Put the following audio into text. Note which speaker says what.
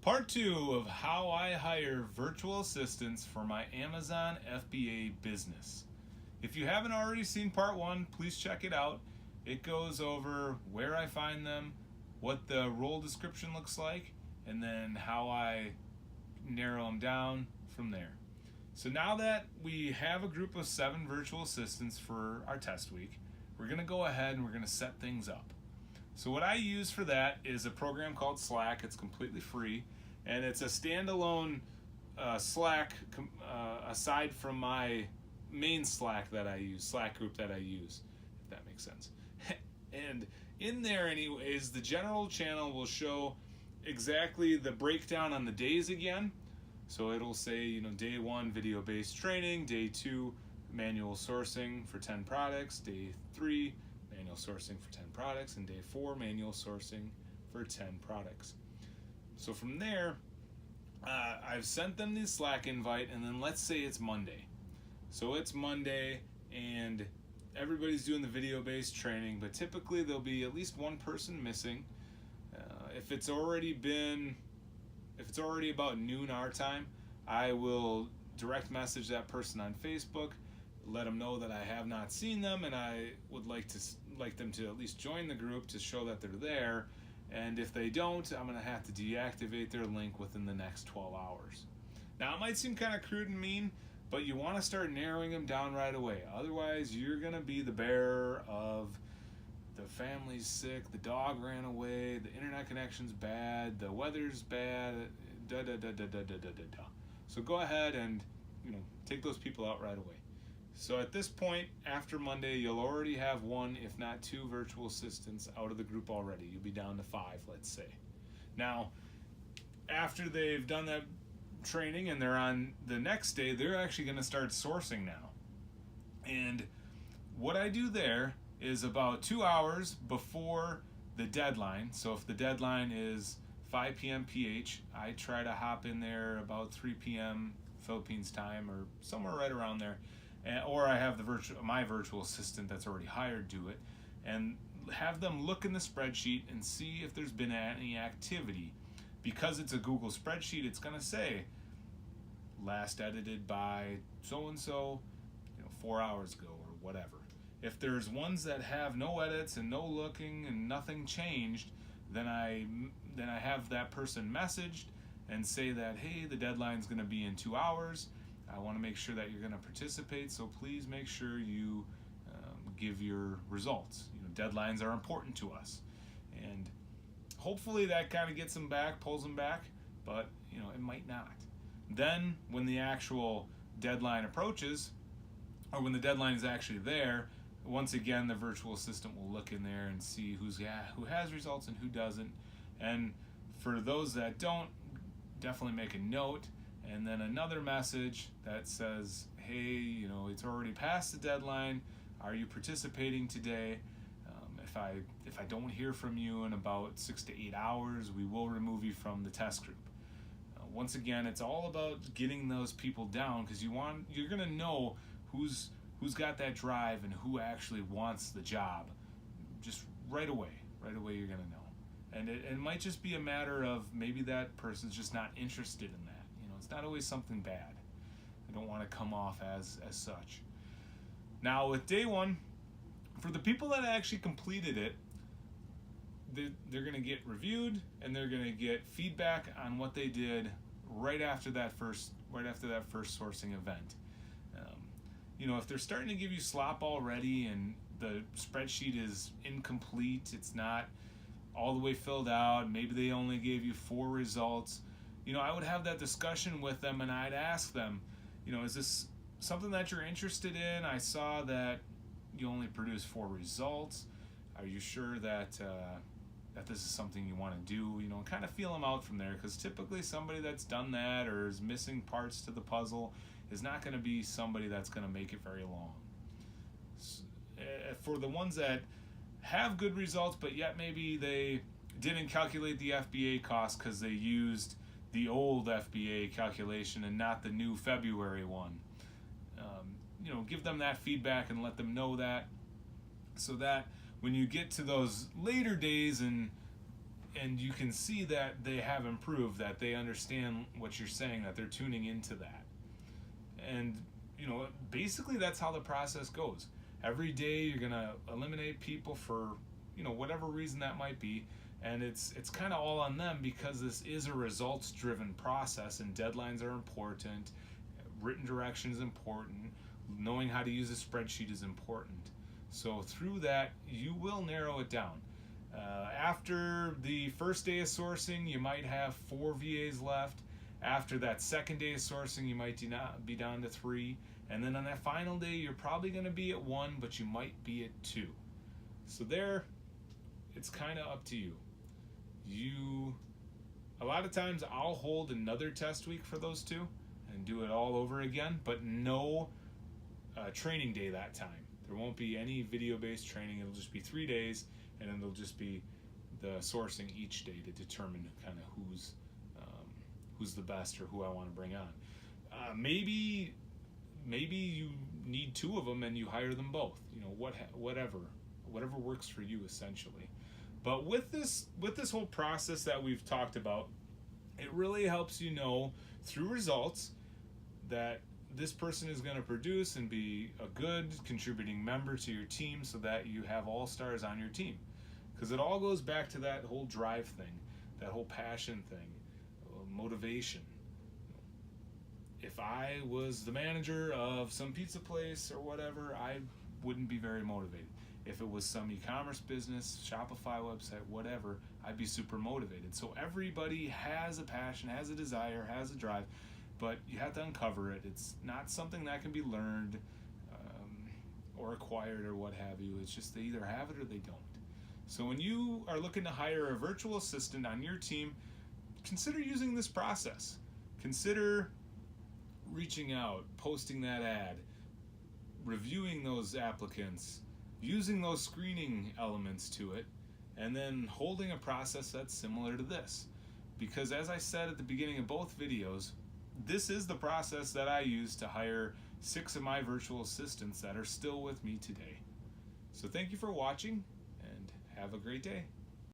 Speaker 1: Part 2 of how I hire virtual assistants for my Amazon FBA business. If you haven't already seen part 1, please check it out. It goes over where I find them, what the role description looks like, and then how I narrow them down from there. So now that we have a group of 7 virtual assistants for our test week, we're going to go ahead and we're going to set things up. So what I use for that is a program called Slack. It's completely free, and it's a standalone Slack aside from my main Slack that I use, Slack group that I use, if that makes sense. And in there anyways, the general channel will show exactly the breakdown on the days again. So it'll say, day 1, video-based training, day 2, manual sourcing for 10 products, day 3, manual sourcing for 10 products, and day 4, manual sourcing for 10 products. So from there, I've sent them the Slack invite, and then let's say it's Monday. So it's Monday, and everybody's doing the video-based training, but typically there'll be at least one person missing. If it's already about noon our time, I will direct message that person on Facebook, let them know that I have not seen them, and I would like them to at least join the group to show that they're there. And if they don't, I'm going to have to deactivate their link within the next 12 hours. Now, it might seem kind of crude and mean, but you want to start narrowing them down right away. Otherwise, you're going to be the bearer of the family's sick, the dog ran away, the internet connection's bad, the weather's bad, So go ahead and take those people out right away. So at this point, after Monday, you'll already have 1, if not 2 virtual assistants out of the group already. You'll be down to 5, let's say. Now, after they've done that training and they're on the next day, they're actually going to start sourcing now. And what I do there is about 2 hours before the deadline. So if the deadline is 5 p.m. PH, I try to hop in there about 3 p.m. Philippines time or somewhere right around there. Or I have my virtual assistant that's already hired do it, and have them look in the spreadsheet and see if there's been any activity. Because it's a Google spreadsheet, it's going to say last edited by so-and-so 4 hours ago or whatever. If there's ones that have no edits and no looking and nothing changed, then I have that person messaged and say that, hey, the deadline's going to be in 2 hours. I want to make sure that you're going to participate, so please make sure you give your results. Deadlines are important to us, and hopefully that kind of gets them back, pulls them back, but it might not. Then when the actual deadline approaches, or when the deadline is actually there, once again the virtual assistant will look in there and see who has results and who doesn't. And for those that don't, definitely make a note. And then another message that says, hey, it's already past the deadline. Are you participating today? If I don't hear from you in about 6 to 8 hours, we will remove you from the test group. Once again, it's all about getting those people down, because you're going to know who's got that drive and who actually wants the job. Just right away you're going to know. And it might just be a matter of maybe that person's just not interested in that. It's not always something bad. I don't want to come off as such. Now with day 1, for the people that actually completed it, they're going to get reviewed and they're going to get feedback on what they did right after that first sourcing event. If they're starting to give you slop already and the spreadsheet is incomplete, it's not all the way filled out, maybe they only gave you 4 results, I would have that discussion with them, and I'd ask them, is this something that you're interested in? I saw that you only produced 4 results. Are you sure that this is something you want to do? Kind of feel them out from there, because typically somebody that's done that or is missing parts to the puzzle is not going to be somebody that's going to make it very long. For the ones that have good results, but yet maybe they didn't calculate the FBA cost because they used the old FBA calculation and not the new February one. Give them that feedback and let them know that, so that when you get to those later days and and you can see that they have improved, that they understand what you're saying, that they're tuning into that. And basically that's how the process goes. Every day you're gonna eliminate people for whatever reason that might be, and it's kind of all on them, because this is a results driven process and deadlines are important, written direction is important, knowing how to use a spreadsheet is important. So through that you will narrow it down. After the first day of sourcing you might have 4 VAs left. After that second day of sourcing you might be down to 3, and then on that final day you're probably going to be at 1, but you might be at 2. So there, it's kind of up to you. A lot of times I'll hold another test week for those 2 and do it all over again, but no training day that time. There won't be any video-based training. It'll just be 3 days, and then it'll just be the sourcing each day to determine kind of who's the best or who I want to bring on. Maybe you need 2 of them and you hire them both. Whatever works for you essentially. But with this whole process that we've talked about, it really helps you know through results that this person is going to produce and be a good contributing member to your team, so that you have all stars on your team. Because it all goes back to that whole drive thing, that whole passion thing, motivation. If I was the manager of some pizza place or whatever, I wouldn't be very motivated. If it was some e-commerce business, Shopify website, whatever, I'd be super motivated. So everybody has a passion, has a desire, has a drive, but you have to uncover it. It's not something that can be learned or acquired or what have you. It's just they either have it or they don't. So when you are looking to hire a virtual assistant on your team, consider using this process. Consider reaching out, posting that ad, reviewing those applicants, using those screening elements to it, and then holding a process that's similar to this. Because as I said at the beginning of both videos, this is the process that I use to hire 6 of my virtual assistants that are still with me today. So thank you for watching, and have a great day.